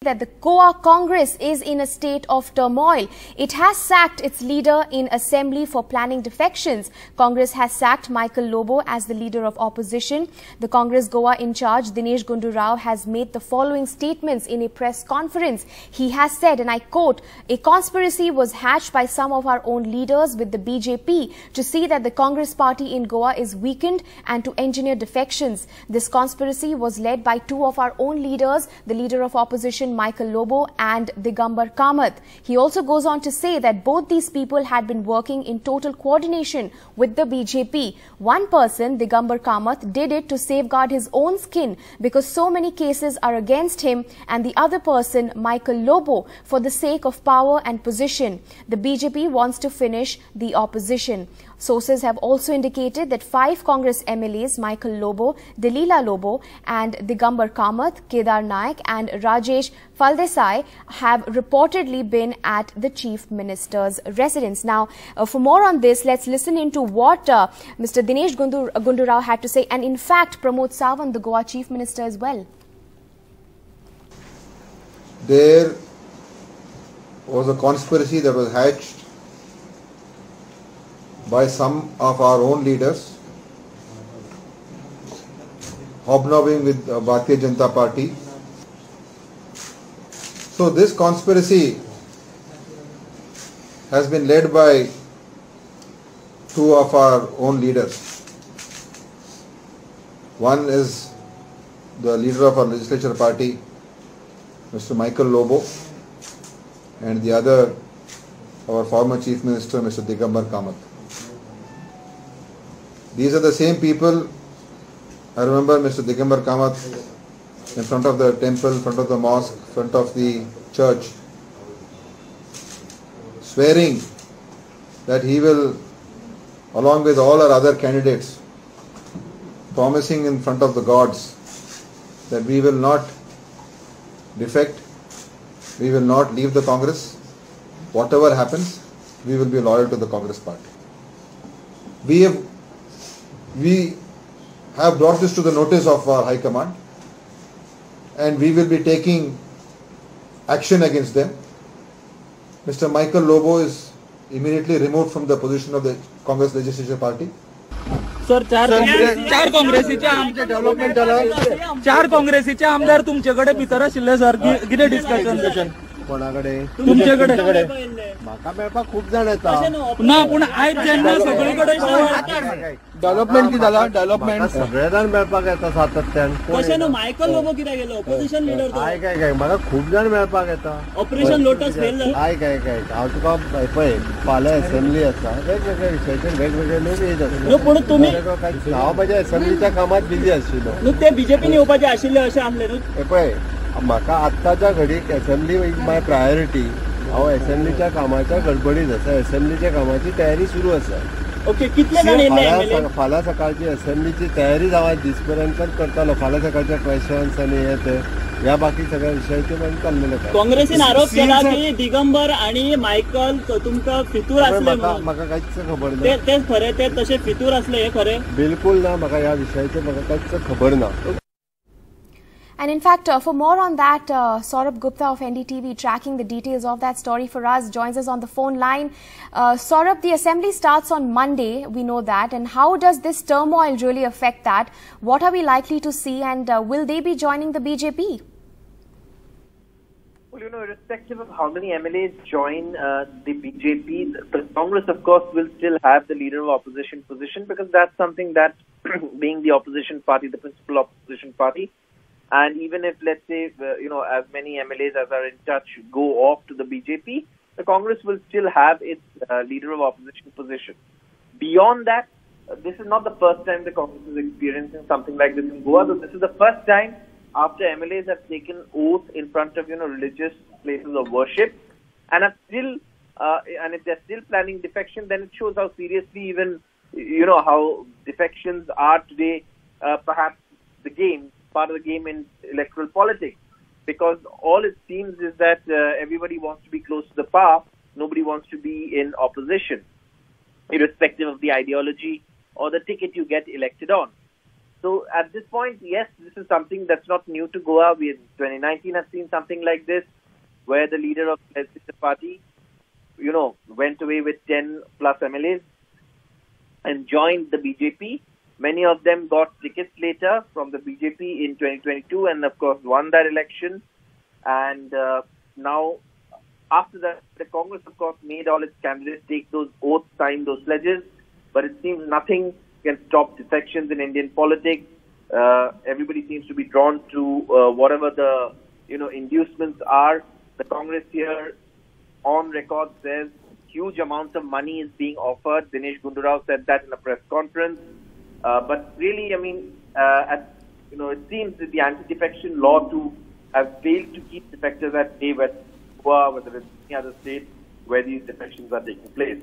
that the Goa Congress is in a state of turmoil. It has sacked its leader in assembly for planning defections. Congress has sacked Michael Lobo as the leader of opposition. The Congress Goa in charge, Dinesh Gundu Rao, has made the following statements in a press conference. He has said, and I quote, "A conspiracy was hatched by some of our own leaders with the BJP to see that the Congress party in Goa is weakened and to engineer defections. This conspiracy was led by two of our own leaders, the leader of opposition Michael Lobo and Digambar Kamath." He also goes on to say that both these people had been working in total coordination with the BJP. One person, Digambar Kamath, did it to safeguard his own skin because so many cases are against him, and the other person, Michael Lobo, for the sake of power and position. The BJP wants to finish the opposition. Sources have also indicated that 5 Congress MLAs, Michael Lobo, Delila Lobo and Digambar Kamath, Kedar Naik and Rajesh Faldesai have reportedly been at the Chief Minister's residence. Now, for more on this, let's listen into what Mr. Dinesh Gundu Rao had to say, and in fact Pramod Sawant, the Goa Chief Minister, as well. There was a conspiracy that was hatched by some of our own leaders, hobnobbing with Bharatiya Janata Party. So this conspiracy has been led by two of our own leaders. One is the leader of our legislature party, Mr. Michael Lobo, and the other, our former Chief Minister, Mr. Digambar Kamath. These are the same people. I remember Mr. Digambar Kamath in front of the temple, in front of the mosque, in front of the church, swearing that he will, along with all our other candidates, promising in front of the gods that we will not defect, we will not leave the Congress. Whatever happens, we will be loyal to the Congress party. We have brought this to the notice of our High Command, and we will be taking action against them. Mr. Michael Lobo is immediately removed from the position of the Congress Legislature Party. Sir चार काँग्रेसीचे आमदार तुमच्याकडे भितर आशिल्ले sir कितें discussion कोणाकडे तुमच्याकडे म्हाका मेळपाक खूप जाण येता ना पूण आयज जेन्ना सगळीकडे डेव्हलपमेंट कितें जाला डेव्हलपमेंट सगळे जाण मेळपाक येता सातत्यान कशें न्हू मायकल लोबो कित्याक गेलो ऑपोजिशन लिडर काय म्हाका खूप जाण मेळपाक येता ऑपरेशन लोटस फेल जालें काय हांव तुका पळय फाल्यां असेंब्ली आसा वेगवेगळ्या विशयाचेर वेगवेगळे लोक येत आसता पूण तुमी हांव म्हाज्या असेंब्लीच्या कामात बिजी आशिल्लो न्हू ते बीजेपीन येवपाचे आशिल्ले अशें आसलें न्हू पळय म्हाका आत्ताच्या घडीक असेंब्ली इज माय प्रायोरिटी हांव असेंब्लीच्या कामाच्या गडबडीत आसा असेंब्लीच्या कामाची तयारी सुरू आसा ओके कितले जाण येयले फाल्यां सकाळची असेंब्लीची तयारी हांव आज दिसपर्यंत करतालो फाल्यां सकाळचे क्वेश्चन्स आनी हे ते ह्या बाकी सगळ्या विशयाचेर आमी चाललेले काँग्रेसीन आरोप केला की दिगंबर आणि मायकल तुमकां फितूर आसले म्हाका कांयच खबर ना ते खरें ते तशें फितूर आसले हे खरें बिलकुल ना म्हाका ह्या विशयाचेर म्हाका कांयच खबर ना. And in fact, for more on that, Saurabh Gupta of NDTV, tracking the details of that story for us, joins us on the phone line. Saurabh, the assembly starts on Monday, we know that. And how does this turmoil really affect that? What are we likely to see, and will they be joining the BJP? Well, irrespective of how many MLAs join the BJP, the Congress, of course, will still have the leader of opposition position, because that's something that, being the opposition party, the principal opposition party, and even if, let's say, as many MLAs as are in touch go off to the BJP, the Congress will still have its leader of opposition position. Beyond that, this is not the first time the Congress is experiencing something like this in Goa. So this is the first time after MLAs have taken oath in front of, religious places of worship, and have still, and if they're still planning defection, then it shows how seriously even, how defections are today, perhaps the game. Part of the game in electoral politics, because all it seems is that everybody wants to be close to the power, nobody wants to be in opposition, irrespective of the ideology or the ticket you get elected on. So at this point, yes, this is something that's not new to Goa. We in 2019 have seen something like this, where the leader of the legislative party, went away with 10 plus MLAs and joined the BJP. Many of them got tickets later from the BJP in 2022 and of course won that election. And now, after that, the Congress of course made all its candidates take those oaths, sign those pledges. But it seems nothing can stop defections in Indian politics. Everybody seems to be drawn to whatever the inducements are. The Congress here on record says huge amounts of money is being offered. Dinesh Gundurao said that in a press conference. But really, it seems that the anti-defection law to have failed to keep defectors at bay, whether it's Goa, whether it's any other state where these defections are taking place.